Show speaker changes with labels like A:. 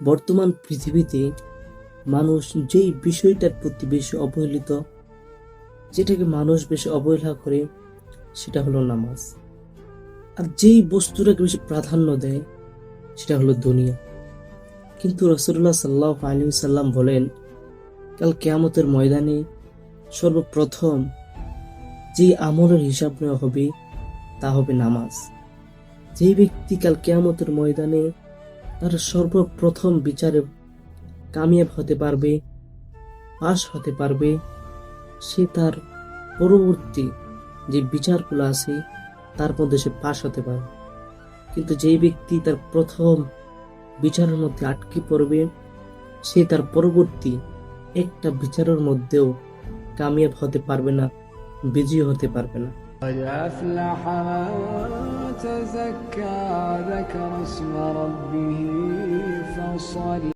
A: বর্তমান পৃথিবীতে মানুষ যেই বিষয়টার প্রতি বেশি অবহেলিত, যেটাকে মানুষ বেশি অবহেলা করে, সেটা হলো নামাজ। আর যেই বস্তুটাকে বেশি প্রাধান্য দেয়, সেটা হলো দুনিয়া। কিন্তু রাসূলুল্লাহ সাল্লাল্লাহু আলাইহি ওয়াসাল্লাম বলেন, কাল কিয়ামতের ময়দানে সর্বপ্রথম যে আমলের হিসাব নেওয়া হবে তা হবে নামাজ। যে ব্যক্তি কাল কিয়ামতের ময়দানে তার সর্বপ্রথম বিচারে কামিয়াব হতে পারবে, পাশ হতে পারবে, সে তার পরবর্তী যে বিচারগুলো আছে তার মধ্যে সে পাশ হতে পারবে। কিন্তু যেই ব্যক্তি তার প্রথম বিচারের মধ্যে আটকে পড়বে, সে তার পরবর্তী একটা বিচারের মধ্যেও কামিয়াব হতে পারবে না, বিজয়ী হতে পারবে না।
B: قد أفلح من تزكى ذكر اسم ربه فصلى